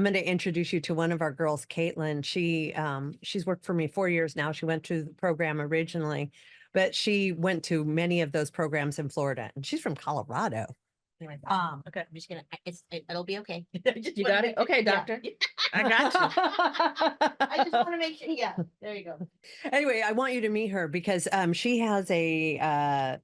I'm going to introduce you to one of our girls, Caitlin. She's worked for me 4 years now. She went to the program originally, but she went to many of those programs in Florida, and she's from Colorado. Okay, I'm just gonna. It'll be okay. You got it? Okay, doctor. I got you. I just want to make sure. Yeah, there you go. Anyway, I want you to meet her because she has a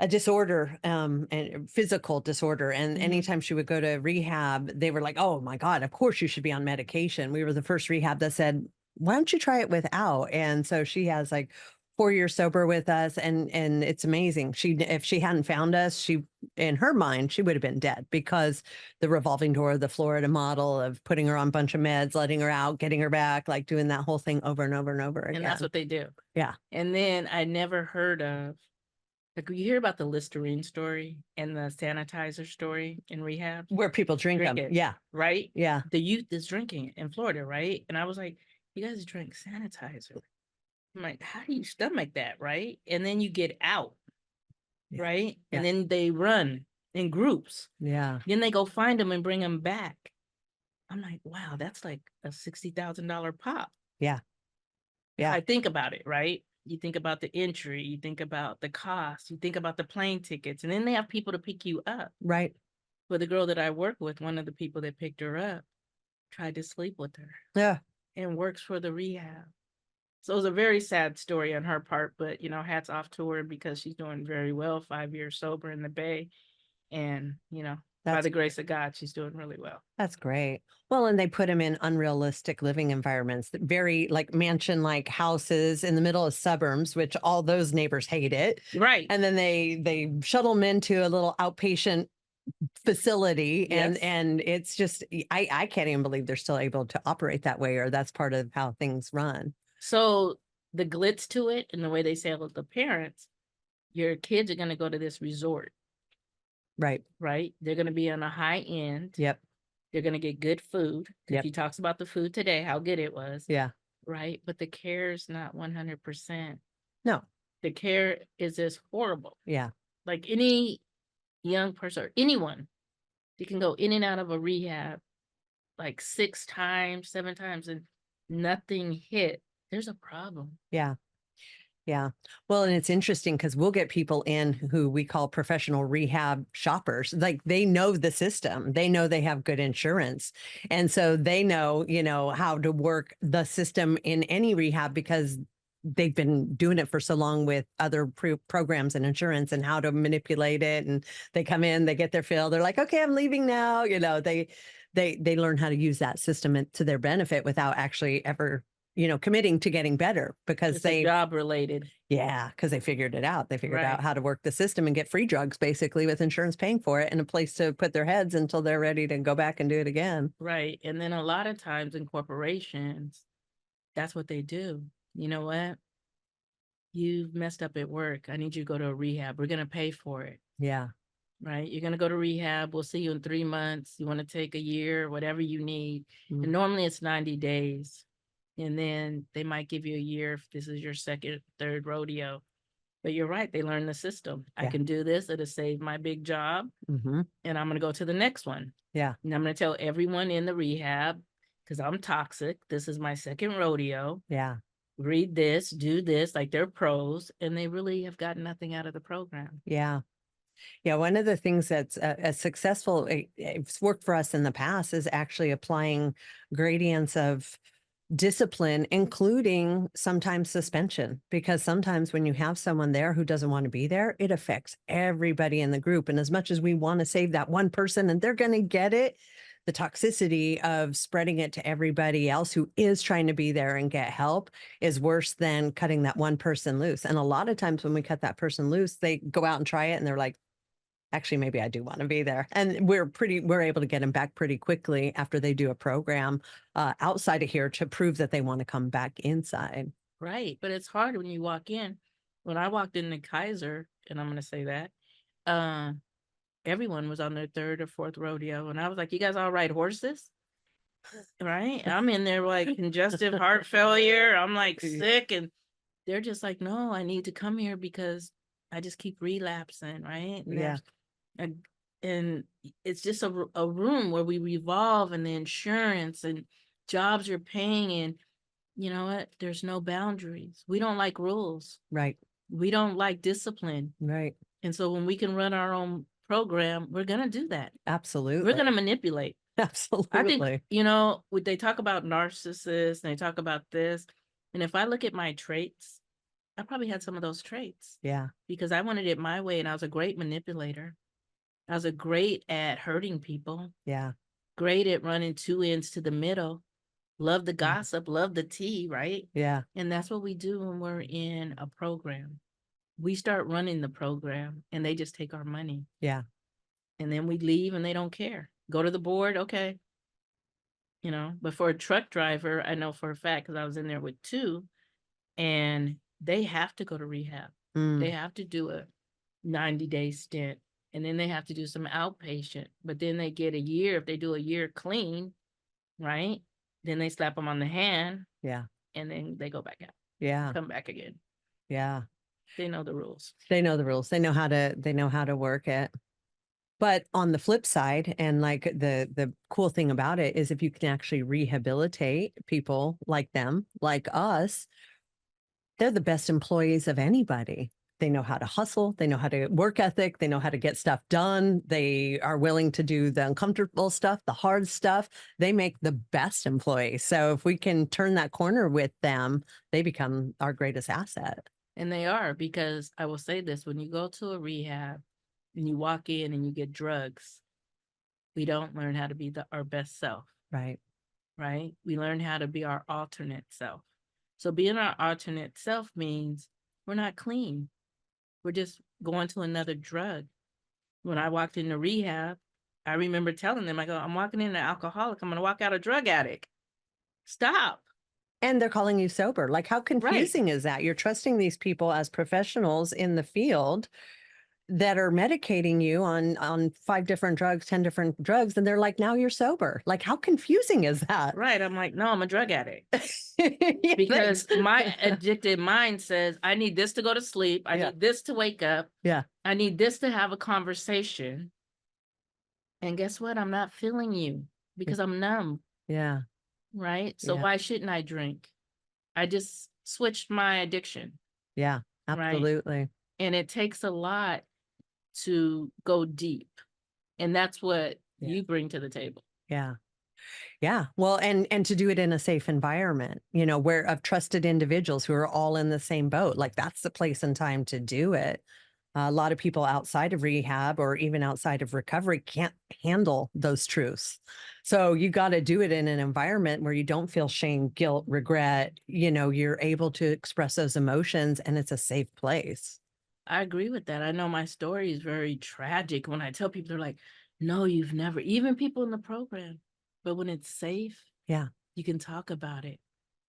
disorder, and physical disorder. And anytime she would go to rehab, they were like, oh my God, of course you should be on medication. We were the first rehab that said, why don't you try it without? And so she has like 4 years sober with us, and it's amazing. If she hadn't found us, she, in her mind, she would have been dead, because the revolving door, the Florida model of putting her on a bunch of meds, letting her out, getting her back, like doing that whole thing over and over and over again. And that's what they do. Yeah. And then I never heard of, like, you hear about the Listerine story and the sanitizer story in rehab, Where people drink them. it, Yeah. right? Yeah. The youth is drinking it in Florida, right? And I was like, you guys drink sanitizer. I'm like, how do you stomach that, right? And then you get out, Yeah. right? Yeah. And then they run in groups. Yeah. Then they go find them and bring them back. I'm like, wow, that's like a $60,000 pop. Yeah. Yeah. I think about it, right? You think about the entry, you think about the cost, you think about the plane tickets, and then they have people to pick you up. Right. For the girl that I work with, one of the people that picked her up tried to sleep with her Yeah. and works for the rehab. So it was a very sad story on her part, but hats off to her because she's doing very well, 5 years sober in the Bay. And, by the grace of God, she's doing really well. That's great. Well, and they put them in unrealistic living environments, that very like mansion-like houses in the middle of suburbs, which all those neighbors hate it. Right. And then they shuttle them into a little outpatient facility, Yes. and it's just, I can't even believe they're still able to operate that way, or that's part of how things run. So the glitz to it and the way they sell the parents, your kids are going to go to this resort. Right. Right. They're going to be on a high end. Yep. They're going to get good food. Yep. He talks about the food today, how good it was. Yeah. Right. But the care is not 100%. No. The care is just horrible. Yeah. Like any young person or anyone, you can go in and out of a rehab like 6 times, 7 times, and nothing hit. There's a problem. Yeah. Yeah. Well, and it's interesting because we'll get people in who we call professional rehab shoppers. Like, they know the system. They know they have good insurance. And so they know, how to work the system in any rehab, because they've been doing it for so long with other programs and insurance, and how to manipulate it. And they come in, they get their fill. They're like, okay, I'm leaving now. They learn how to use that system to their benefit without actually ever committing to getting better, because It's they job related. Yeah, because they figured it out. They figured Right. out how to work the system and get free drugs, basically, with insurance paying for it, and a place to put their heads until they're ready to go back and do it again. Right. And then a lot of times in corporations, that's what they do. You know what? You've messed up at work. I need you to go to a rehab. We're going to pay for it. Yeah. Right. You're going to go to rehab. We'll see you in 3 months. You want to take a year, whatever you need. Mhm. And normally it's 90 days. And then they might give you a year if this is your second, third rodeo. But you're right. They learn the system. I Yeah. can do this. It'll save my big job. Hmm. And I'm going to go to the next one. Yeah. And I'm going to tell everyone in the rehab, because I'm toxic. This is my second rodeo. Yeah. Read this, do this, like they're pros. And they really have gotten nothing out of the program. Yeah. Yeah. One of the things that's a successful, it's worked for us in the past, is actually applying gradients of discipline, including sometimes suspension, because sometimes when you have someone there who doesn't want to be there, it affects everybody in the group. And as much as we want to save that one person and they're going to get it, the toxicity of spreading it to everybody else who is trying to be there and get help is worse than cutting that one person loose. And a lot of times when we cut that person loose, they go out and try it and they're like, actually, maybe I do want to be there. And we're able to get them back pretty quickly after they do a program outside of here to prove that they want to come back inside. Right. But it's hard when you walk in. When I walked into Kaiser, and I'm going to say that, everyone was on their 3rd or 4th rodeo. And I was like, you guys all ride horses? Right. I'm in there like congestive heart failure. I'm like sick. And they're just like, no, I need to come here because I just keep relapsing. Right. And Yeah. and it's just a room where we revolve, and the insurance and jobs you're paying, and you know what? There's no boundaries. We don't like rules. Right. We don't like discipline. Right. And so when we can run our own program, we're going to do that. Absolutely. We're going to manipulate. Absolutely. I think, you know, they talk about narcissists and they talk about this. And if I look at my traits, I probably had some of those traits. Yeah. Because I wanted it my way, and I was a great manipulator. I was a great at hurting people. Yeah. Great at running two ends to the middle. Love the Yeah. gossip, love the tea, right? Yeah. And that's what we do when we're in a program. We start running the program and they just take our money. Yeah. And then we leave and they don't care. Go to the board, okay. You know, but for a truck driver, I know for a fact, because I was in there with two, and they have to go to rehab. They have to do a 90-day stint, and then they have to do some outpatient, but then they get a year. If they do a year clean, right? Then they slap them on the hand. Yeah. And then they go back out. Yeah. Come back again. Yeah. They know the rules. They know the rules. They know how to work it. But on the flip side, and like the cool thing about it is if you can actually rehabilitate people like them, like us, they're the best employees of anybody. They know how to hustle. They know how to work ethic. They know how to get stuff done. They are willing to do the uncomfortable stuff, the hard stuff. They make the best employees. So if we can turn that corner with them, they become our greatest asset. And they are, because I will say this, when you go to a rehab and you walk in and you get drugs, we don't learn how to be our best self. Right. Right? We learn how to be our alternate self. So being our alternate self means we're not clean. We're just going to another drug. When I walked into rehab, I remember telling them, I go, I'm walking in an alcoholic. I'm going to walk out a drug addict. Stop. And they're calling you sober. Like, how confusing is that? You're trusting these people as professionals in the field that are medicating you on 5 different drugs, 10 different drugs. And they're like, now you're sober. Like, how confusing is that? Right. I'm like, no, I'm a drug addict. Yeah, Because thanks. my addicted mind says, I need this to go to sleep. I need this to wake up. Yeah. I need this to have a conversation. And guess what? I'm not feeling you because I'm numb. Yeah. Right. So Yeah. why shouldn't I drink? I just switched my addiction. Yeah, absolutely. Right? And it takes a lot to go deep. And that's what you bring to the table. Yeah. Yeah. Well, and to do it in a safe environment, you know, where of trusted individuals who are all in the same boat. Like, that's the place and time to do it. A lot of people outside of rehab or even outside of recovery can't handle those truths. So you got to do it in an environment where you don't feel shame, guilt, regret. You know, you're able to express those emotions and it's a safe place. I agree with that. I know my story is very tragic. When I tell people, they're like, no, you've never, even people in the program. But when it's safe, you can talk about it.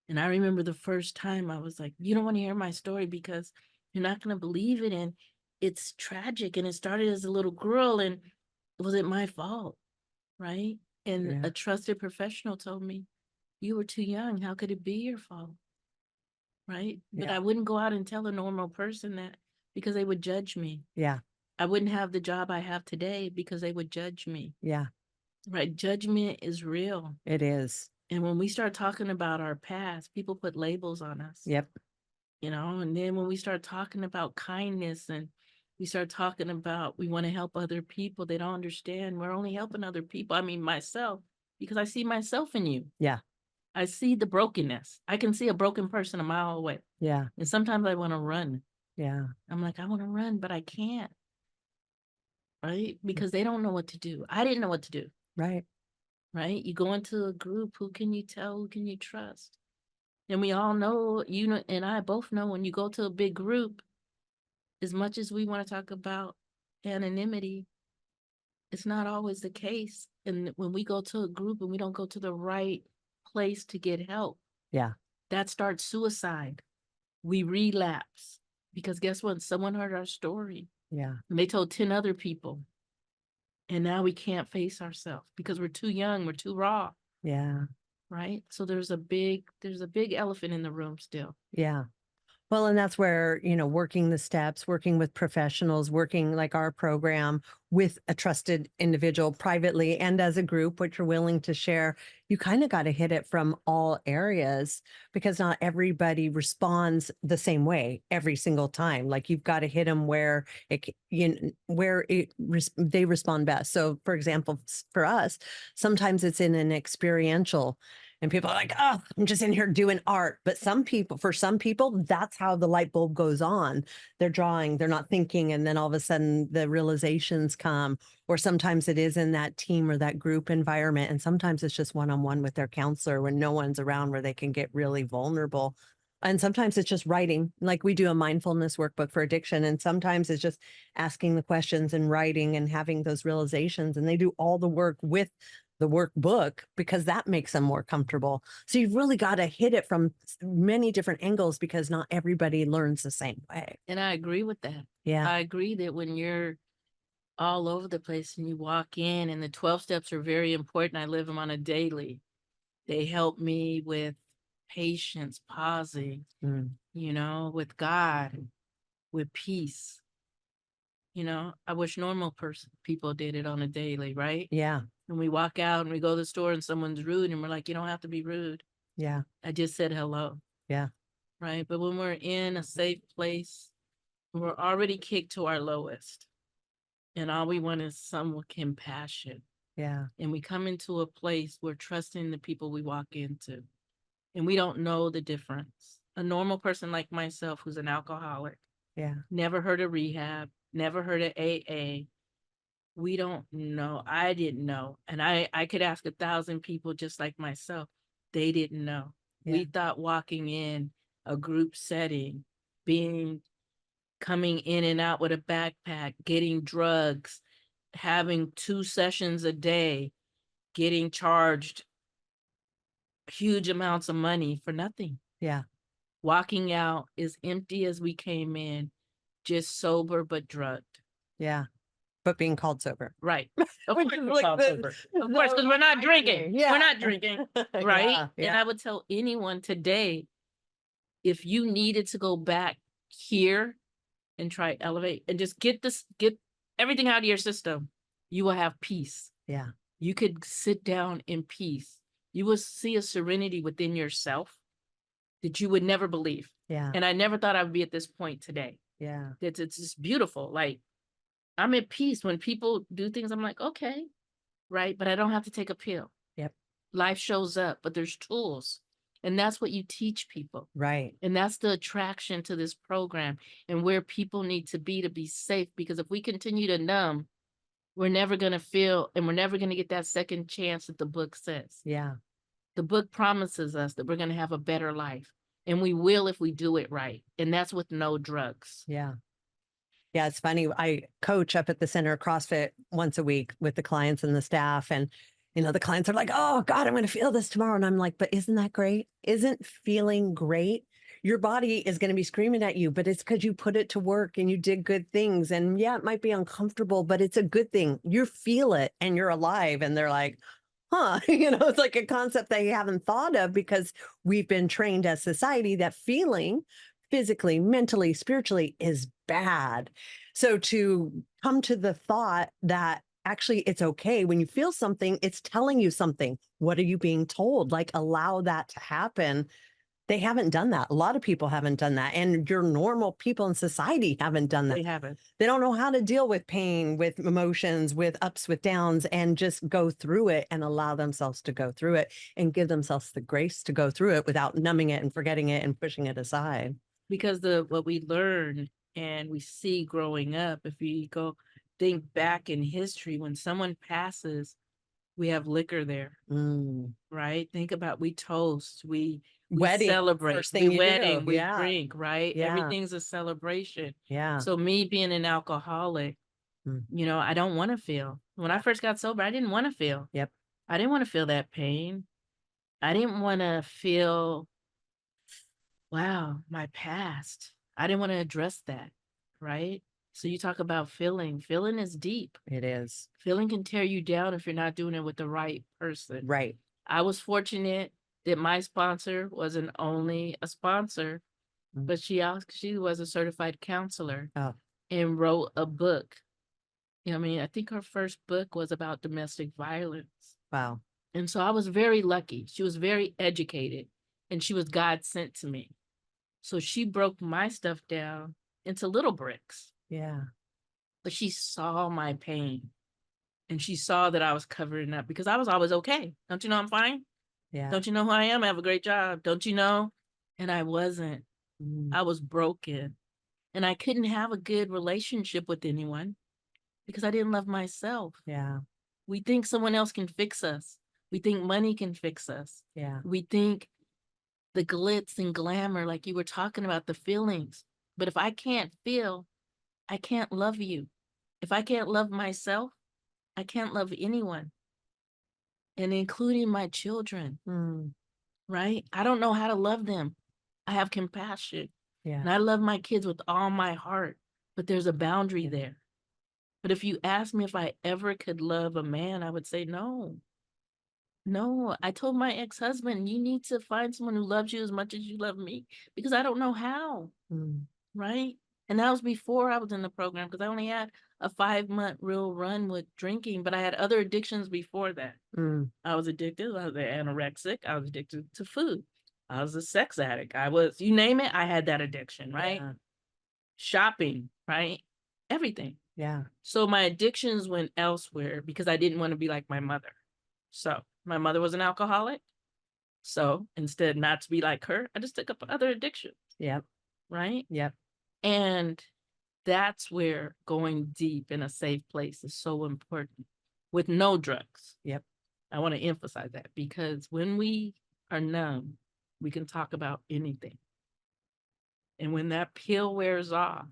And I remember the first time I was like, you don't want to hear my story because you're not going to believe it. And it's tragic. And it started as a little girl, and was it my fault? Right. And a trusted professional told me, you were too young. How could it be your fault? Right. But I wouldn't go out and tell a normal person that, because they would judge me. Yeah. I wouldn't have the job I have today because they would judge me. Yeah. Right. Judgment is real. It is. And when we start talking about our past, people put labels on us. Yep. You know, and then when we start talking about kindness and we start talking about we want to help other people, they don't understand we're only helping other people. I mean, myself, because I see myself in you. Yeah. I see the brokenness. I can see a broken person a mile away. Yeah. And sometimes I want to run. Yeah. I'm like, I want to run, but I can't. Right? Because they don't know what to do. I didn't know what to do. Right. Right? You go into a group, who can you tell? Who can you trust? And we all know, you know, and I both know, when you go to a big group, as much as we want to talk about anonymity, it's not always the case. And when we go to a group and we don't go to the right place to get help, that starts suicide. We relapse because guess what? Someone heard our story. Yeah. And they told 10 other people. And now we can't face ourselves because we're too young, we're too raw. Yeah. Right? So there's a big elephant in the room still. Yeah. Well, and that's where, working the steps, working with professionals, working like our program with a trusted individual privately and as a group, what you're willing to share, you kind of got to hit it from all areas because not everybody responds the same way every single time. Like you've got to hit them where they respond best. So, for example, for us, sometimes it's in an experiential. And people are like, oh, I'm just in here doing art. But for some people, that's how the light bulb goes on. They're drawing, they're not thinking. And then all of a sudden the realizations come. Or sometimes it is in that team or that group environment. And sometimes it's just one-on-one with their counselor when no one's around where they can get really vulnerable. And sometimes it's just writing, like we do a mindfulness workbook for addiction. And sometimes it's just asking the questions and writing and having those realizations. And they do all the work with the workbook because that makes them more comfortable. So you've really got to hit it from many different angles because not everybody learns the same way. And I agree with that. Yeah. I agree that when you're all over the place and you walk in, and the 12 steps are very important. I live them on a daily. They help me with patience, pausing, with God, with peace. I wish normal people did it on a daily, right? Yeah. And we walk out and we go to the store and someone's rude and we're like, you don't have to be rude. Yeah. I just said hello. Yeah. Right. But when we're in a safe place, we're already kicked to our lowest. And all we want is some compassion. Yeah. And we come into a place where trusting the people we walk into. And we don't know the difference. A normal person like myself, who's an alcoholic, never heard of rehab, never heard of AA. We don't know. I didn't know. And I could ask 1,000 people just like myself. They didn't know. Yeah. We thought walking in a group setting, coming in and out with a backpack, getting drugs, having 2 sessions a day, getting charged huge amounts of money for nothing. Yeah. Walking out as empty as we came in, just sober but drugged. Yeah. But being called sober. Right. Of Which course, is we're like called the- sober. Of course, because we're not drinking. Yeah. We're not drinking. Right. Yeah, And yeah. I would tell anyone today, if you needed to go back here and try elevate and just get everything out of your system, you will have peace. Yeah. You could sit down in peace. You will see a serenity within yourself that you would never believe. Yeah. And I never thought I would be at this point today. Yeah. It's just beautiful. Like, I'm at peace when people do things. I'm like, okay, right. But I don't have to take a pill. Yep. Life shows up, but there's tools. And that's what you teach people. Right. And that's the attraction to this program and where people need to be safe. Because if we continue to numb, we're never going to feel, and we're never going to get that second chance that the book says. Yeah. The book promises us that we're going to have a better life. And we will if we do it right. And that's with no drugs. Yeah. Yeah, it's funny. I coach up at the center of CrossFit once a week with the clients and the staff. And, the clients are like, oh God, I'm going to feel this tomorrow. And I'm like, but isn't that great? Isn't feeling great? Your body is going to be screaming at you, but it's because you put it to work and you did good things. And yeah, it might be uncomfortable, but it's a good thing. You feel it and you're alive. And they're like, huh, it's like a concept they haven't thought of because we've been trained as society that feeling physically, mentally, spiritually is bad. So to come to the thought that actually it's okay when you feel something, it's telling you something. What are you being told? Like allow that to happen. They haven't done that. A lot of people haven't done that. And your normal people in society haven't done that. They haven't. They don't know how to deal with pain, with emotions, with ups, with downs, and just go through it and allow themselves to go through it and give themselves the grace to go through it without numbing it and forgetting it and pushing it aside. Because what we learn and we see growing up, if we go think back in history, when someone passes, we have liquor there, right? Think about, we toast, we Wedding, celebrate, first thing we you wedding, do. we Yeah. drink, right? Yeah. Everything's a celebration. Yeah. So me being an alcoholic, I don't want to feel. When I first got sober, I didn't want to feel. Yep. I didn't want to feel that pain. I didn't want to feel, wow, my past. I didn't want to address that, right? So you talk about feeling. Feeling is deep. It is. Feeling can tear you down if you're not doing it with the right person. Right. I was fortunate that my sponsor wasn't only a sponsor, Mm. but she was a certified counselor Oh, and wrote a book. I mean, I think her first book was about domestic violence. wow. And so I was very lucky. She was very educated and she was God sent to me. So she broke my stuff down into little bricks, Yeah. but she saw my pain and she saw that I was covering up because I was always okay. Don't you know I'm fine? Yeah. Don't you know who I am? I have a great job. Don't you know? And I wasn't. Mm. I was broken and I couldn't have a good relationship with anyone because I didn't love myself. Yeah. We think someone else can fix us. We think money can fix us. Yeah. We think the glitz and glamour, like you were talking about, the feelings. But if I can't feel, I can't love you. If I can't love myself, I can't love anyone, and including my children, Mm. right? I don't know how to love them. I have compassion Yeah. and I love my kids with all my heart, but there's a boundary there. But if you ask me if I ever could love a man, I would say no. No, I told my ex-husband, you need to find someone who loves you as much as you love me because I don't know how, Mm. right? And that was before I was in the program because I only had a 5-month real run with drinking, but I had other addictions before that. Mm. I was addicted. I was anorexic. I was addicted to food. I was a sex addict. I was, you name it, I had that addiction, right? Yeah. Shopping, right? Everything. Yeah. So my addictions went elsewhere because I didn't want to be like my mother. So my mother was an alcoholic. So instead not to be like her, I just took up other addictions, Yep. right? Yep. And that's where going deep in a safe place is so important with no drugs. Yep. I want to emphasize that because when we are numb, we can talk about anything. And when that pill wears off,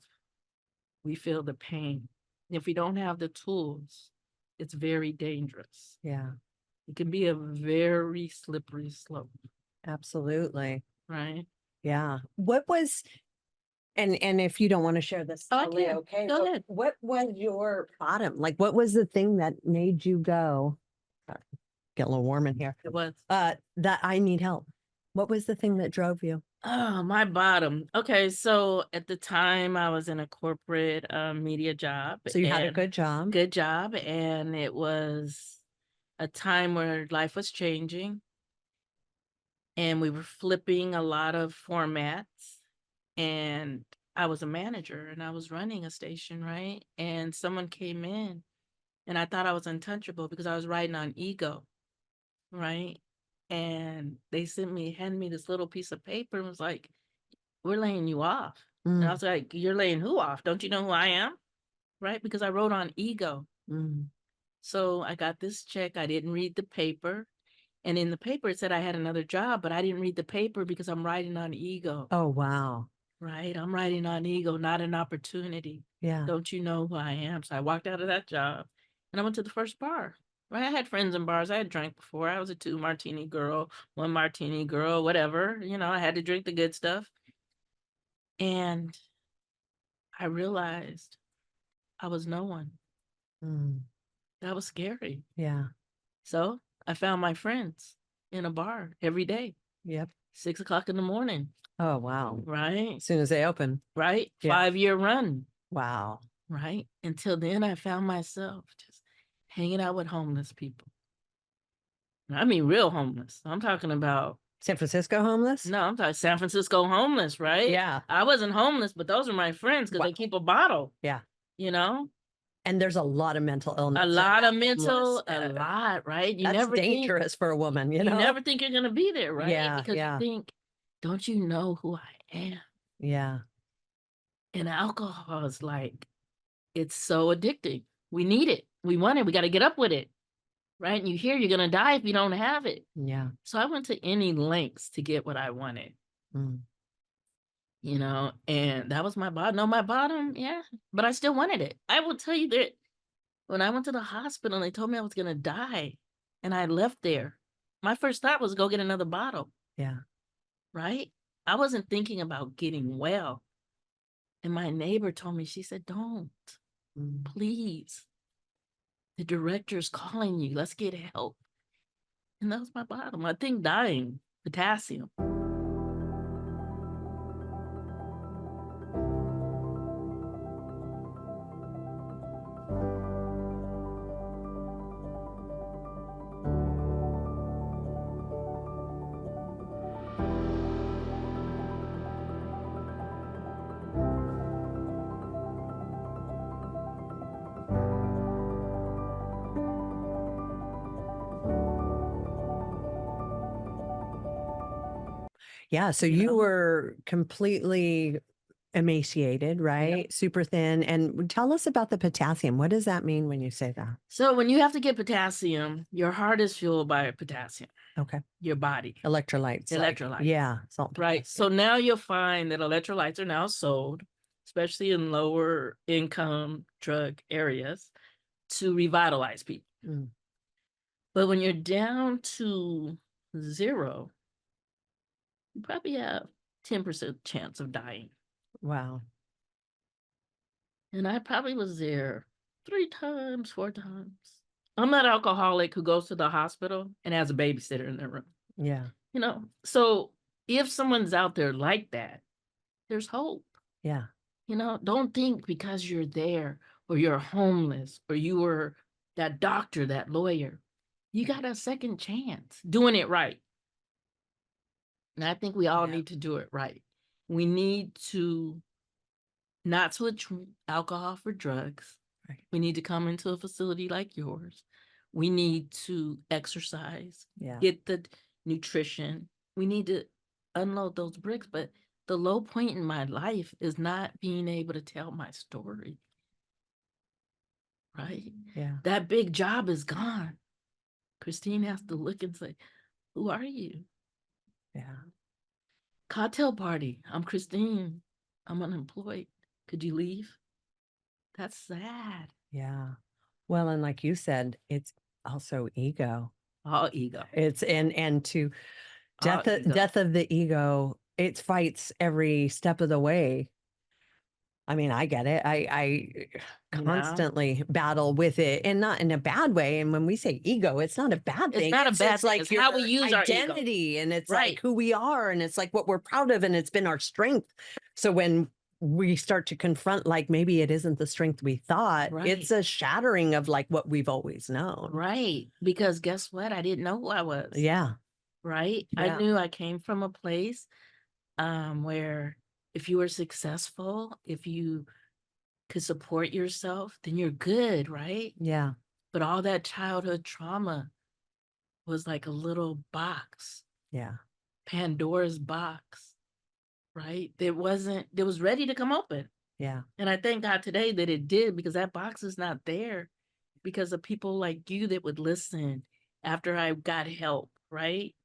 we feel the pain. If we don't have the tools, it's very dangerous. Yeah. It can be a very slippery slope, Absolutely. right? Yeah. What was, and if you don't want to share this, Oh, I totally can. okay. Go but ahead. What was your bottom? Like, what was the thing that made you go, get a little warm in here, It was. that I need help? What was the thing that drove you? Oh, my bottom. Okay, so at the time I was in a corporate media job. So you had a and good job. good job, and it was a time where life was changing and we were flipping a lot of formats, and I was a manager and I was running a station, right? And someone came in and I thought I was untouchable because I was riding on ego, right? And they handed me this little piece of paper and was like, we're laying you off. And I Mm. was like, you're laying who off? Don't you know who I am? Right? Because I wrote on ego. Mm. So I got this check. I didn't read the paper. And in the paper, it said I had another job, but I didn't read the paper because I'm writing on ego, Oh, wow. right? I'm writing on ego, not an opportunity. Yeah. Don't you know who I am? So I walked out of that job and I went to the first bar, right? I had friends in bars. I had drank before. I was a 2 martini girl, 1 martini girl, whatever. I had to drink the good stuff. And I realized I was no one. Mm. That was scary. Yeah. So I found my friends in a bar every day, Yep. 6 o'clock in the morning, Oh, wow. right? As soon as they open. Right? Yeah. 5-year run, Wow. right? Until then, I found myself just hanging out with homeless people. I mean, real homeless. I'm talking about, San Francisco homeless? no, I'm talking San Francisco homeless, right? Yeah. I wasn't homeless, but those are my friends because Wow. they keep a bottle, Yeah. you know? And there's a lot of mental illness. A in lot that of mental, a homeless. lot, right? You That's never think, dangerous for a woman, you you know? never think you're going to be there, right? Yeah, Because yeah. you think, don't you know who I am? Yeah. And alcohol is like, it's so addicting. We need it. We want it. We got to get up with it, right? And you hear you're going to die if you don't have it. Yeah. So I went to any lengths to get what I wanted, Mm. And that was my bottom. No, my bottom, yeah, but I still wanted it. I will tell you that when I went to the hospital, they told me I was going to die and I left there. My first thought was go get another bottle, Yeah. right? I wasn't thinking about getting well. And my neighbor told me, she said, don't, Mm. please. The director's calling you. Let's get help. And that was my bottom. I think dying, potassium. Yeah. So You you know? were completely emaciated, right? Super thin. And tell us about the potassium. What does that mean when you say that? So when you have to get potassium, your heart is fueled by potassium, Okay. your body, Electrolytes. like- electrolytes. yeah. Salt. and Right. So potassium. now you'll find that electrolytes are now sold, especially in lower income drug areas, to revitalize people. Mm, But when you're down to 0, you probably have 10% chance of dying. wow. And I probably was there 3 times, 4 times. I'm that alcoholic who goes to the hospital and has a babysitter in their room. Yeah. You know, so if someone's out there like that, there's hope. Yeah. You know, don't think because you're there or you're homeless or you were that doctor, that lawyer, you got a second chance doing it right. And I think we all Yeah. need to do it right. We need to not switch alcohol for drugs. Right. We need to come into a facility like yours. We need to exercise, Yeah. get the nutrition. We need to unload those bricks. But the low point in my life is not being able to tell my story. Right? Yeah. That big job is gone. Christine has to look and say, who are you? Yeah. Cocktail party. I'm Christine. I'm unemployed. Could you leave? That's sad. Yeah. Well, and like you said, it's also ego. All ego. It's and to All ego. death of the ego, it fights every step of the way. I mean, I get it. I You know? constantly battle with it, and not in a bad way. And when we say ego, it's not a bad It's thing. not a bad it's thing. like It's your how we use our ego. identity, and it's Right. like who we are, and it's like what we're proud of, and it's been our strength. So when we start to confront, like maybe it isn't the strength we thought, it's Right. a shattering of like what we've always known. Right. Because guess what? I didn't know who I was. Yeah. Right. I Yeah. knew I came from a place where if you were successful, if you could support yourself, then you're good, right? Yeah. But all that childhood trauma was like a little box, Yeah. Pandora's box, right? It was ready to come open. Yeah. And I thank God today that it did, because that box is not there because of people like you that would listen after I got help, right?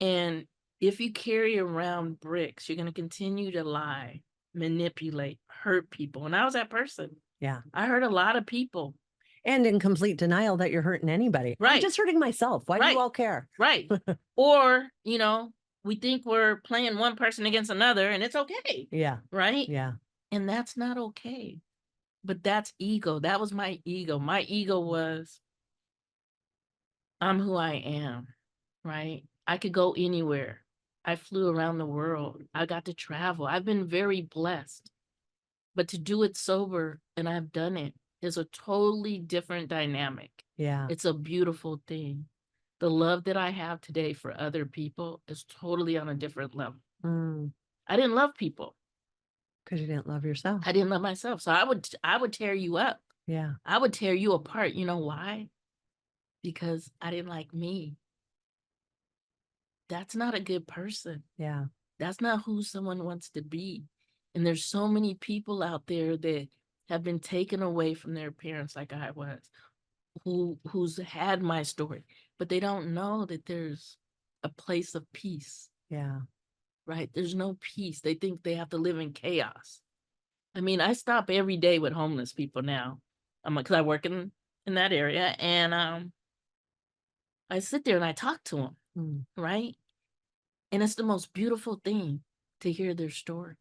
And if you carry around bricks, you're going to continue to lie, manipulate, hurt people. And I was that person. Yeah. I hurt a lot of people. And in complete denial that you're hurting anybody. I'm Right. just hurting myself. Why do Right. you all care? Right. Or, you know, we think we're playing one person against another and it's okay. Yeah. Right. Yeah. And that's not okay. But that's ego. That was my ego. My ego was, I'm who I am. Right. I could go anywhere. I flew around the world. I got to travel. I've been very blessed. But to do it sober, and I've done it, is a totally different dynamic. Yeah. It's a beautiful thing. The love that I have today for other people is totally on a different level. I didn't love people. Because you didn't love yourself. I didn't love myself. So I would tear you up. Yeah. I would tear you apart. You know why? Because I didn't like me. That's not a good person. Yeah. That's not who someone wants to be. And there's so many people out there that have been taken away from their parents like I was, who's had my story, but they don't know that there's a place of peace. Yeah. Right? There's no peace. They think they have to live in chaos. I mean, I stop every day with homeless people now. Because I work in that area, and I sit there and I talk to them, right? And it's the most beautiful thing to hear their stories,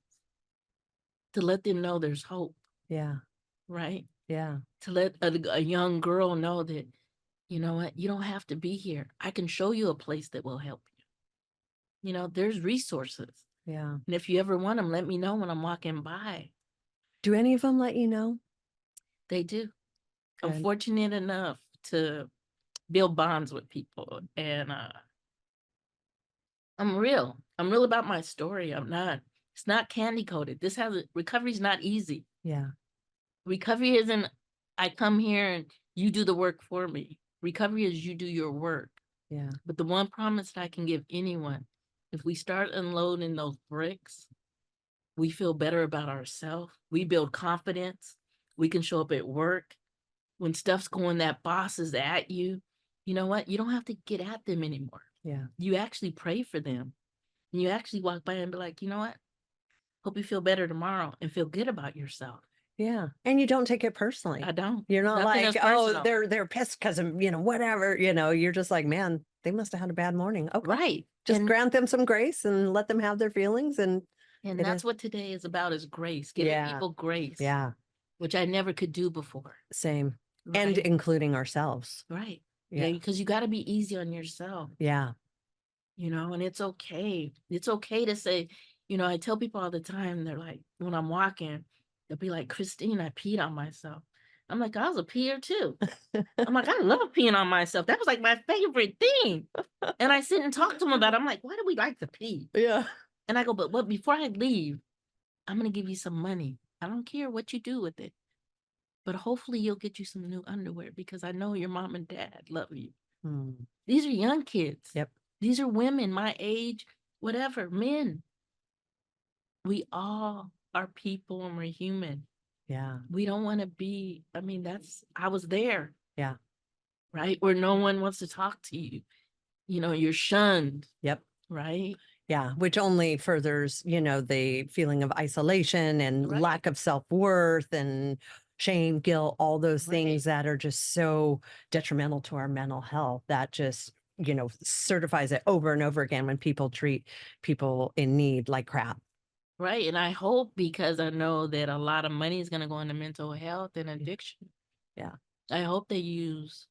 to let them know there's hope. Yeah. Right? Yeah. To let a young girl know that, you know what, you don't have to be here. I can show you a place that will help you. You know, there's resources. Yeah. And if you ever want them, let me know when I'm walking by. Do any of them let you know? They do. Good. I'm fortunate enough to build bonds with people, and I'm real. I'm real about my story. It's not candy coated. Recovery's not easy. Yeah. Recovery isn't, I come here and you do the work for me. Recovery is you do your work. Yeah. But the one promise that I can give anyone if we start unloading those bricks, we feel better about ourselves. We build confidence. We can show up at work. When stuff's going, that boss is at you. You know what? You don't have to get at them anymore. Yeah. You actually pray for them. And you actually walk by and be like, you know what? Hope you feel better tomorrow and feel good about yourself. Yeah. And you don't take it personally. I don't. You're not Nothing like, is oh, personal. they're pissed because of, whatever, you're just like, man, they must have had a bad morning. Okay. Right. Just And, grant them some grace and let them have their feelings. And and it that's is- what today is about, is grace, giving Yeah. people grace. Yeah. Which I never could do before. Same. And Right. including ourselves. Right. Yeah. Yeah, because you got to be easy on yourself, Yeah. and it's okay. It's okay to say, I tell people all the time, they're like, when I'm walking, they'll be like, Christine, I peed on myself. I'm like, I was a peer too. I'm like, I love peeing on myself. That was like my favorite thing. And I sit and talk to them about it. I'm like, why do we like to pee? Yeah. And I go, but before I leave, I'm going to give you some money. I don't care what you do with it. But hopefully you'll get you some new underwear, because I know your mom and dad love you. Hmm. These are young kids. Yep. These are women my age, whatever, men. We all are people and we're human. Yeah. We don't want to be, I was there. Yeah. Right? Where no one wants to talk to you. You're shunned. Yep. Right? Yeah. Which only furthers, the feeling of isolation and Right. lack of self-worth and shame, guilt, all those Right. things that are just so detrimental to our mental health. That just, certifies it over and over again when people treat people in need like crap. Right. And I hope, because I know that a lot of money is going to go into mental health and addiction. Yeah. I hope they use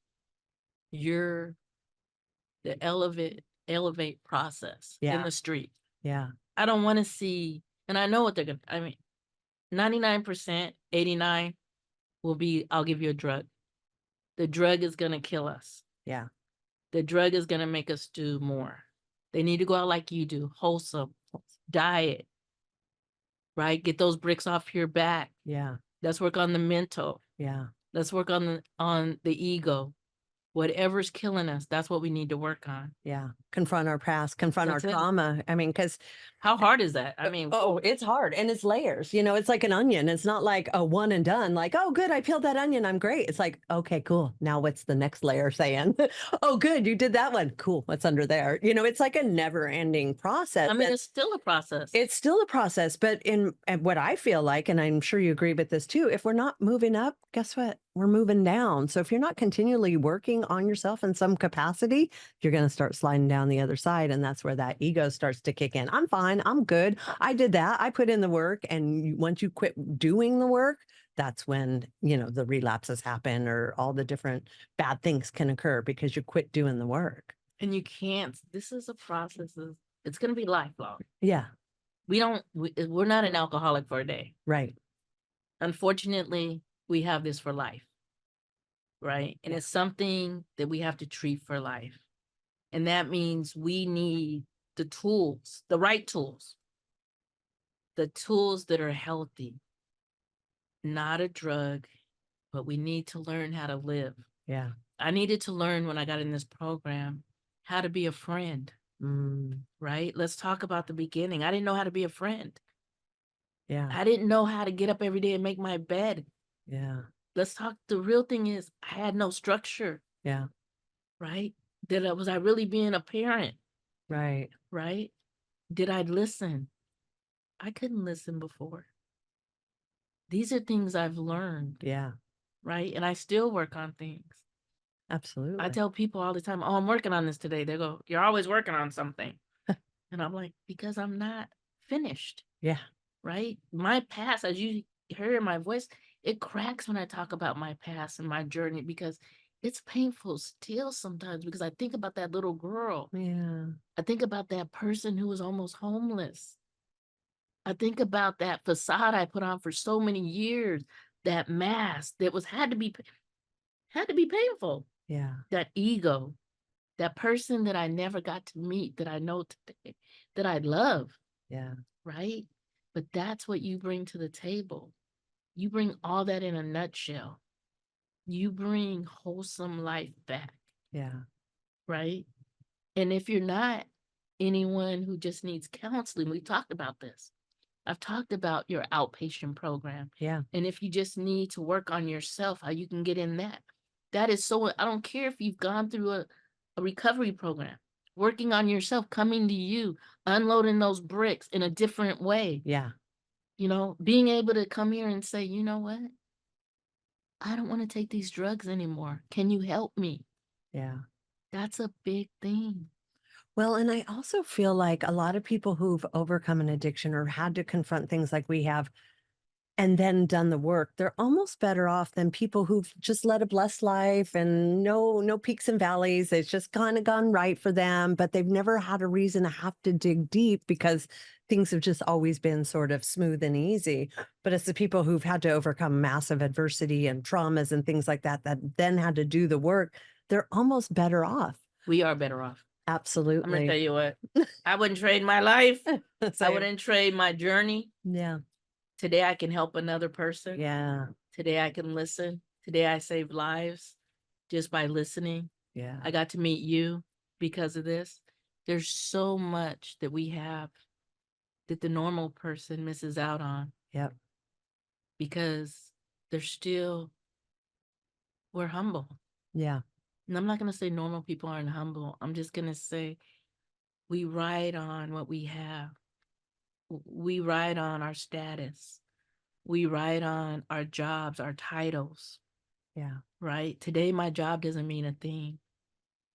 the elevate process in Yeah. the street. Yeah. I don't want to see, and I know what they're going to, 99%, 89 will be, I'll give you a drug. The drug is going to kill us. Yeah. The drug is going to make us do more. They need to go out like you do, wholesome diet, right? Get those bricks off your back. Yeah. Let's work on the mental. Yeah. Let's work on the ego. Whatever's killing us, that's what we need to work on. Yeah. Confront our past, confront That's our it. trauma. Because How hard is that? it's hard and it's layers. It's like an onion. It's not like a one and done, like, oh, good, I peeled that onion, I'm great. It's like, okay, cool. Now what's the next layer saying? Oh, good, you did that one. Cool. What's under there? It's like a never ending process. it's still a process. It's still a process, but in what I feel like, and I'm sure you agree with this too, if we're not moving up, guess what? We're moving down. So if you're not continually working on yourself in some capacity, you're going to start sliding down the other side. And that's where that ego starts to kick in. I'm fine. I'm good. I did that. I put in the work. And once you quit doing the work, that's when, the relapses happen or all the different bad things can occur because you quit doing the work. And you can't, this is a process. It's going to be lifelong. Yeah. We're not an alcoholic for a day. Right. Unfortunately, we have this for life. Right. And it's something that we have to treat for life. And that means we need the tools, the right tools, the tools that are healthy, not a drug, but we need to learn how to live. Yeah. I needed to learn when I got in this program how to be a friend. Mm. Right. Let's talk about the beginning. I didn't know how to be a friend. Yeah. I didn't know how to get up every day and make my bed. Yeah. Let's talk. The real thing is I had no structure. Yeah. Right. Was I really being a parent? Right. Right. Did I listen? I couldn't listen before. These are things I've learned. Yeah. Right. And I still work on things. Absolutely. I tell people all the time, oh, I'm working on this today. They go, you're always working on something. And I'm like, because I'm not finished. Yeah. Right. My past, as you hear in my voice, it cracks when I talk about my past and my journey, because it's painful still sometimes, because I think about that little girl. Yeah. I think about that person who was almost homeless. I think about that facade I put on for so many years, that mask that had to be painful. Yeah. That ego, that person that I never got to meet, that I know today, that I love. Yeah. Right. But that's what you bring to the table. You bring all that in a nutshell. You bring wholesome life back. Yeah. Right. And if you're not, anyone who just needs counseling. We talked about this. I've talked about your outpatient program. Yeah. And if you just need to work on yourself, how you can get in that. That is so, I don't care if you've gone through a recovery program, working on yourself, coming to you, unloading those bricks in a different way. Yeah. You know, being able to come here and say, you know what? I don't want to take these drugs anymore. Can you help me? Yeah. That's a big thing. Well, and I also feel like a lot of people who've overcome an addiction or had to confront things like we have and then done the work, they're almost better off than people who've just led a blessed life and no peaks and valleys. It's just kind of gone right for them, but they've never had a reason to have to dig deep because things have just always been sort of smooth and easy. But it's the people who've had to overcome massive adversity and traumas and things like that, that then had to do the work. They're almost better off. We are better off. I'm gonna tell Absolutely. you what, I wouldn't trade my life. I Same. wouldn't trade my journey. Yeah. Today I can help another person. Yeah. Today I can listen. Today I save lives just by listening. Yeah. I got to meet you because of this. There's so much that we have that the normal person misses out on Yep. because we're humble. Yeah. And I'm not going to say normal people aren't humble. I'm just going to say we ride on what we have. We ride on our status. We ride on our jobs, our titles, Yeah. right? Today, my job doesn't mean a thing.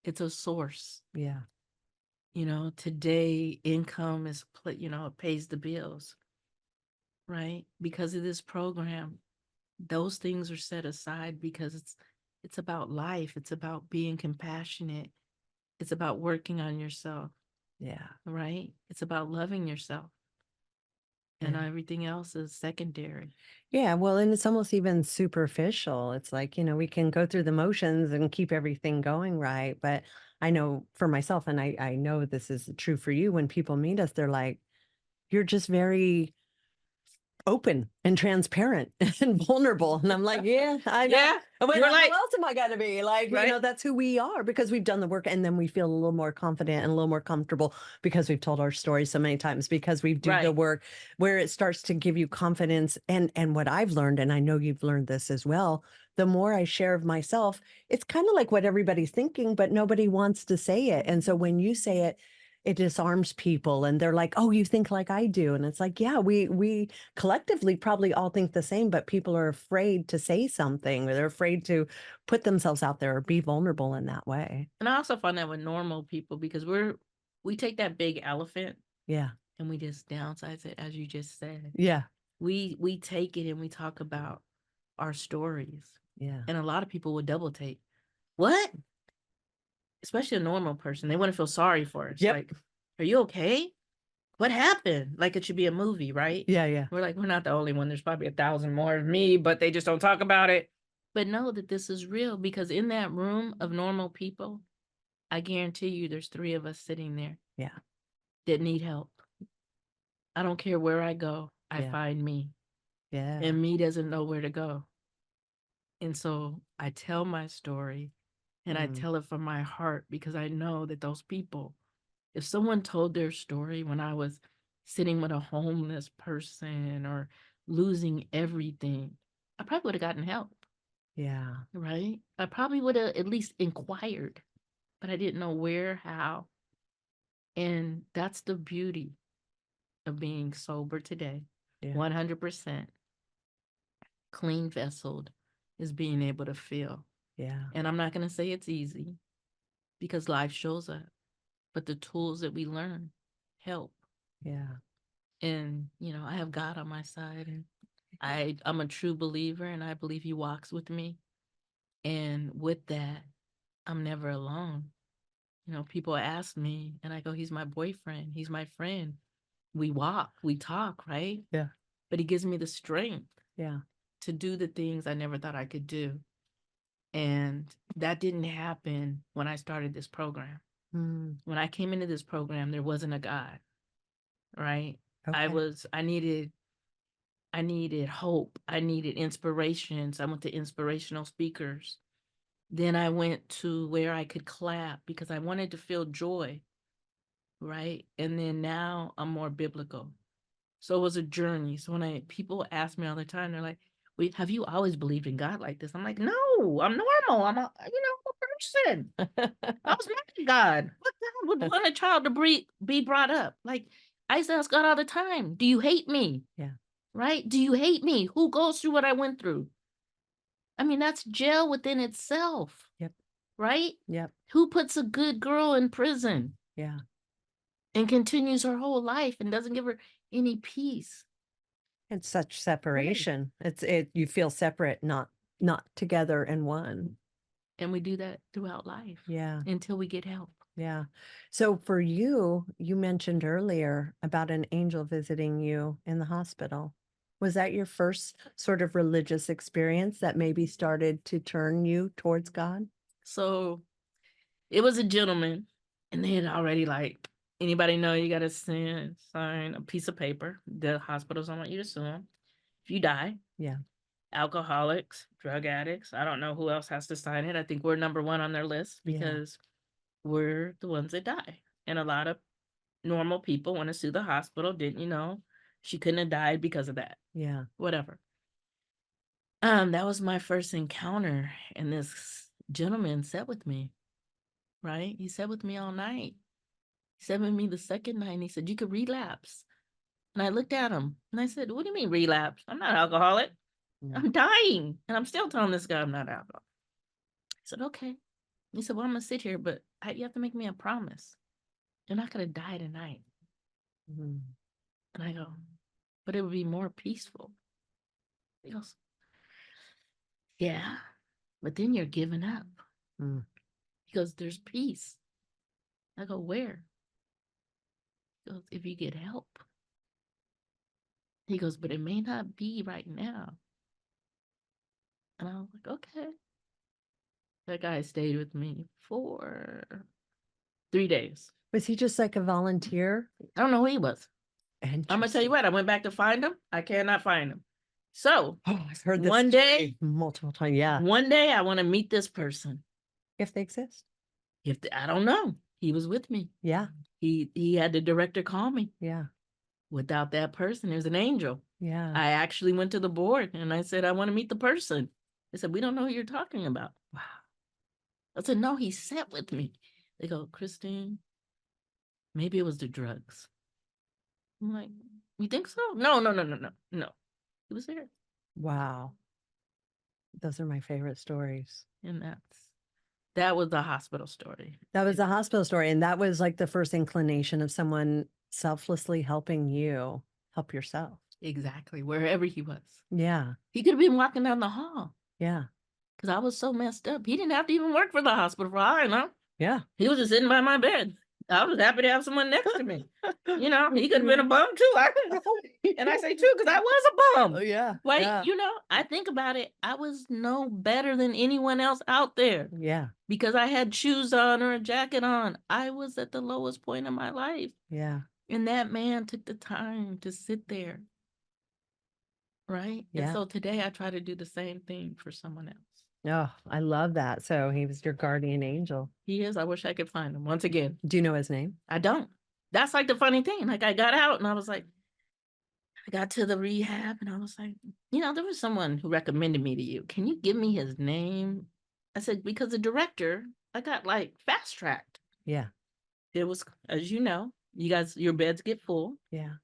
It's a source. Yeah. You know, today income is, it pays the bills, right? Because of this program, those things are set aside because it's about life. It's about being compassionate. It's about working on yourself, Yeah. right? It's about loving yourself. And Yeah. everything else is secondary. Yeah, well, and it's almost even superficial. It's like, we can go through the motions and keep everything going right. But I know for myself, and I know this is true for you, when people meet us, they're like, you're just very open and transparent and vulnerable. And I'm like, yeah, I know. Yeah, What, you're how like, else am I going to be? Like, right? that's who we are because we've done the work and then we feel a little more confident and a little more comfortable because we've told our story so many times because we've done the Right. work where it starts to give you confidence. And what I've learned, and I know you've learned this as well, the more I share of myself, it's kind of like what everybody's thinking, but nobody wants to say it. And so when you say it, it disarms people and they're like, oh, you think like I do. And it's like, yeah, we collectively probably all think the same, but people are afraid to say something or they're afraid to put themselves out there or be vulnerable in that way. And I also find that with normal people because we take that big elephant Yeah. and we just downsize it, as you just said. Yeah. We take it and we talk about our stories. Yeah. And a lot of people would double take. What? Especially a normal person. They want to feel sorry for us. Yep. Like, are you okay? What happened? Like it should be a movie, right? Yeah. Yeah. We're like, we're not the only one. There's probably 1,000 more of me, but they just don't talk about it. But know that this is real because in that room of normal people, I guarantee you there's 3 of us sitting there. Yeah. That need help. I don't care where I go, I Yeah. find me. Yeah. And me doesn't know where to go. And so I tell my story and I tell it from my heart because I know that those people, if someone told their story when I was sitting with a homeless person or losing everything, I probably would have gotten help. Yeah. Right? I probably would have at least inquired, but I didn't know where, how. And that's the beauty of being sober today. Yeah. 100% clean vesseled is being able to feel. Yeah. And I'm not going to say it's easy because life shows up, but the tools that we learn help. Yeah. And, I have God on my side and I'm a true believer and I believe he walks with me. And with that, I'm never alone. People ask me and I go, he's my boyfriend. He's my friend. We walk, we talk, right? Yeah. But he gives me the strength. Yeah. To do the things I never thought I could do. And that didn't happen when I started this program. When I came into this program, there wasn't a God, right? Okay. I needed hope. I needed inspirations. I went to inspirational speakers. Then I went to where I could clap because I wanted to feel joy, right? And then now I'm more biblical. So it was a journey. So when people ask me all the time, they're like, "Wait, have you always believed in God like this?" I'm like, "No, I'm normal. I'm a person. I was not God. What God would want a child to be brought up? Like, I used to ask God all the time, do you hate me? Yeah. Right? Do you hate me? Who goes through what I went through? I mean, that's jail within itself. Yep. Right? Yep. Who puts a good girl in prison Yeah. and continues her whole life and doesn't give her any peace? It's such separation. You feel separate, not together in one. And we do that throughout life. Yeah. Until we get help. Yeah. So for you, you mentioned earlier about an angel visiting you in the hospital. Was that your first sort of religious experience that maybe started to turn you towards God? So it was a gentleman, and they had already anybody know you got to sign a piece of paper. The hospitals don't want you to sue them. If you die, Yeah. alcoholics, drug addicts, I don't know who else has to sign it. I think we're number one on their list because we're the ones that die. And a lot of normal people want to sue the hospital. Didn't you know? She couldn't have died because of that. Yeah. Whatever. That was my first encounter, and this gentleman sat with me, right? He sat with me all night. He sat with me the second night, and he said, "You could relapse." And I looked at him, and I said, "What do you mean relapse? I'm not alcoholic. Yeah. I'm dying." And I'm still telling this guy I'm not alcoholic. I said, "Okay." He said, "Well, I'm going to sit here, but you have to make me a promise. You're not going to die tonight." Mhm. And I go, "But it would be more peaceful." He goes, "Yeah, but then you're giving up." Mm. He goes, "There's peace." I go, "Where?" He goes, "If you get help." He goes, "But it may not be right now." And I was like, "Okay." That guy stayed with me for 3 days. Was he just like a volunteer? I don't know who he was. I'm gonna tell you Interesting. what, I went back to find him. I cannot find him. So Oh, I've heard this one day, multiple times. Yeah. I want to meet this person. If they exist. I don't know. He was with me. Yeah. He had the director call me. Yeah. Without that person, there's an angel. Yeah. I actually went to the board and I said, "I want to meet the person." They said, "We don't know who you're talking about." Wow. I said, "No, he sat with me." They go, "Christine, maybe it was the drugs." I'm like, "You think so?" No. He was there. Wow. Those are my favorite stories. And that was the hospital story. That was a hospital story. And that was like the first inclination of someone selflessly helping you help yourself. Exactly. Wherever he was. Yeah. He could have been walking down the hall Yeah. because I was so messed up. He didn't have to even work for the hospital for all I know. Yeah. He was just sitting by my bed. I was happy to have someone next to me. He could have been a bum too. I don't know. And I say too, because I was a bum. Oh, yeah. Like, Yeah. I think about it. I was no better than anyone else out there Yeah. because I had shoes on or a jacket on. I was at the lowest point of my life. Yeah. And that man took the time to sit there. Right? And Yeah. so today I try to do the same thing for someone else. Oh, I love that. So he was your guardian angel. He is. I wish I could find him once again. Do you know his name? I don't. That's like the funny thing. Like I got out and I was like, I got to the rehab and I was like, there was someone who recommended me to you. Can you give me his name? I said, because the director, I got fast tracked. Yeah. It was, as you know, your beds get full. Yeah.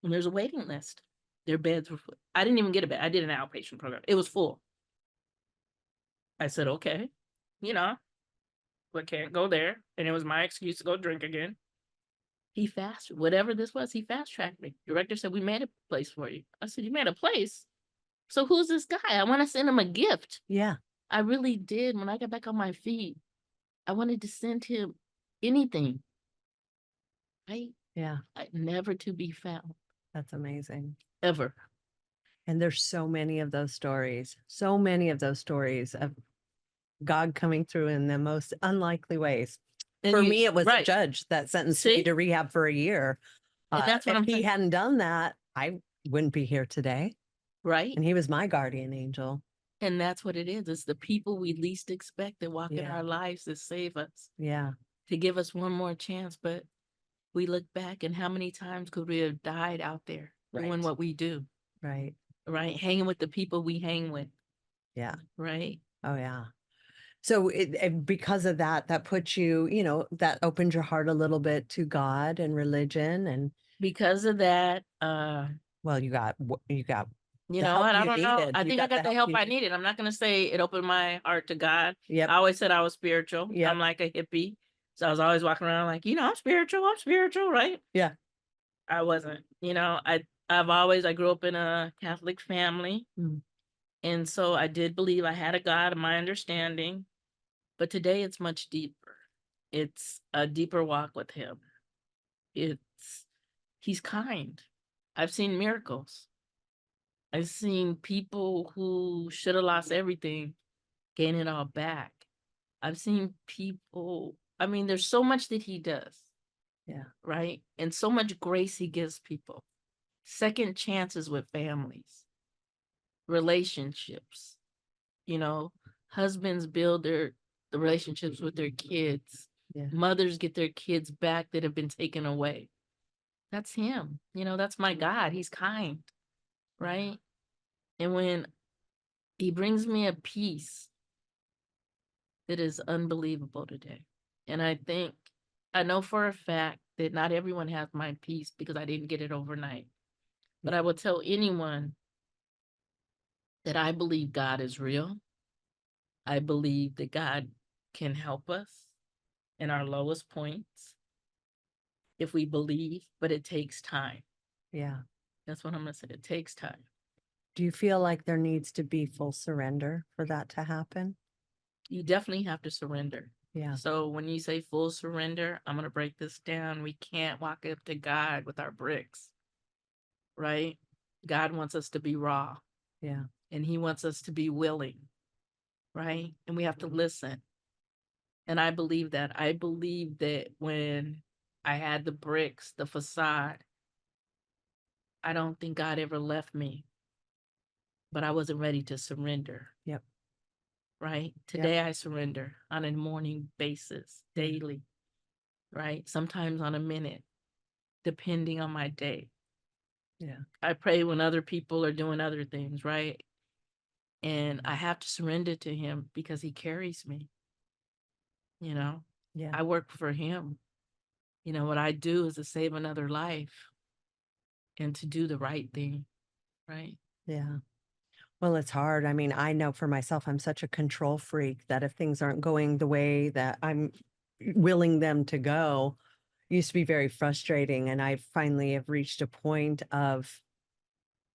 And there's a waiting list. Their beds were full. I didn't even get a bed. I did an outpatient program. It was full. I said, okay, but can't go there. And it was my excuse to go drink again. Whatever this was, he fast tracked me. Director said, "We made a place for you." I said, "You made a place? So who's this guy? I want to send him a gift." Yeah. I really did. When I got back on my feet, I wanted to send him anything. Right? Yeah. Never to be found. That's amazing. Ever. And there's so many of those stories of God coming through in the most unlikely ways. And For me, it was a right. judge that sentenced me See? to rehab for a year. And that's what if I'm he saying. hadn't done that, I wouldn't be here today. Right? And he was my guardian angel. And that's what it is. It's the people we least expect that walk in Yeah. our lives that save us, Yeah. to give us one more chance. But we look back and how many times could we have died out there doing Right. what we do, Right. right? Hanging with the people we hang with, Yeah. right? Oh, yeah. So because of that, that puts you, that opens your heart a little bit to God and religion. And Because of that, well, you got you the know help what? I you don't know. needed. I You think I got the help help you I needed. needed. I'm not going to say it opened my heart to God. Yep. I always said I was spiritual. Yep. I'm like a hippie. So I was always walking around like, I'm spiritual, right? Yeah. I wasn't, I grew up in a Catholic family. Mm. And so I did believe I had a God in my understanding, but today it's much deeper. It's a deeper walk with him. He's kind. I've seen miracles. I've seen people who should have lost everything gain it all back. I've seen people, there's so much that he does. Yeah. Right? And so much grace he gives people. Second chances with families, relationships, husbands build the relationships with their kids. Yeah. Mothers get their kids back that have been taken away. That's him. That's my God. He's kind. Right? And when he brings me a peace that is unbelievable today. And I know for a fact that not everyone has my peace because I didn't get it overnight. But I will tell anyone that I believe God is real. I believe that God can help us in our lowest points if we believe, but it takes time. Yeah. That's what I'm going to say. It takes time. Do you feel like there needs to be full surrender for that to happen? You definitely have to surrender. Yeah. So when you say full surrender, I'm going to break this down. We can't walk up to God with our bricks, right? God wants us to be raw. Yeah. And he wants us to be willing, right? And we have to listen. And I believe that. I believe that when I had the bricks, the facade, I don't think God ever left me, but I wasn't ready to surrender. Yep. Right? Today I surrender on a morning basis, daily, right? Sometimes on a minute, depending on my day. Yeah. I pray when other people are doing other things, right? And I have to surrender to him because he carries me. Yeah. I work for him. What I do is to save another life and to do the right thing, right? Yeah. Well, it's hard. I mean, I know for myself, I'm such a control freak that if things aren't going the way that I'm willing them to go, used to be very frustrating. And I finally have reached a point of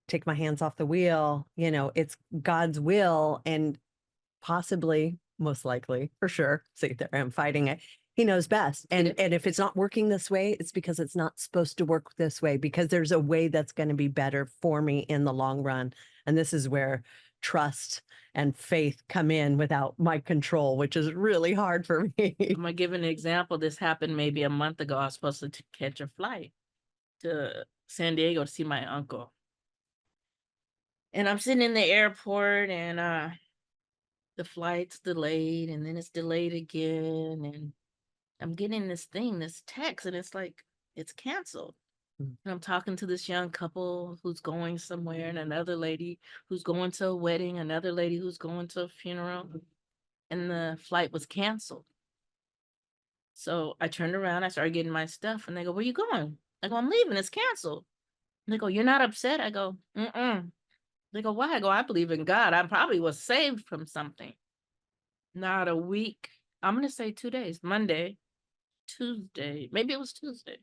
take my hands off the wheel. It's God's will, and possibly, most likely, for sure, see, there I'm fighting it. He knows best. And if it's not working this way, it's because it's not supposed to work this way, because there's a way that's going to be better for me in the long run. And this is where trust and faith come in without my control, which is really hard for me. I'm going to give an example. This happened maybe a month ago. I was supposed to catch a flight to San Diego to see my uncle. And I'm sitting in the airport and the flight's delayed and then it's delayed again. And I'm getting this text, and it's like, it's canceled. And I'm talking to this young couple who's going somewhere, and another lady who's going to a wedding, another lady who's going to a funeral, and the flight was canceled. So I turned around, I started getting my stuff, and they go, "Where you going?" I go, "I'm leaving, it's canceled." And they go, "You're not upset?" I go, "Mm-mm." They go, "Why?" I go, "I believe in God. I probably was saved from something." Not a week. I'm going to say 2 days, Monday, Tuesday, maybe it was Tuesday.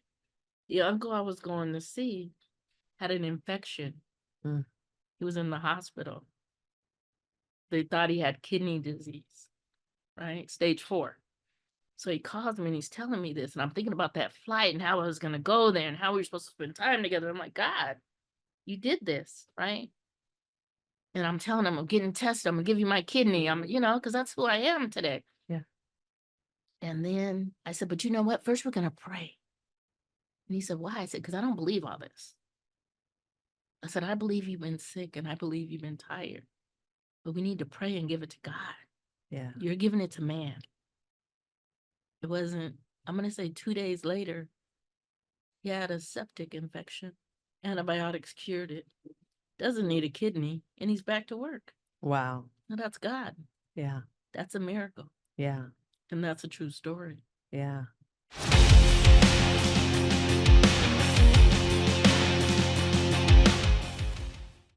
The uncle I was going to see had an infection. He was in the hospital. They thought he had kidney disease, right? Stage 4. So he calls me and he's telling me this. And I'm thinking about that flight and how I was going to go there and how we were supposed to spend time together. I'm like, God, you did this, right? And I'm telling him, I'm getting tested. I'm going to give you my kidney. Because that's who I am today. Yeah. And then I said, "But you know what? First, we're going to pray." And he said, "Why?" I said, "Because I don't believe all this." I said, "I believe you've been sick and I believe you've been tired, but we need to pray and give it to God. Yeah. You're giving it to man." It wasn't, I'm going to say 2 days later, He had a septic infection. Antibiotics cured it. Doesn't need a kidney, and he's back to work. Wow. Now that's God. Yeah. That's a miracle. Yeah. And that's a true story. Yeah.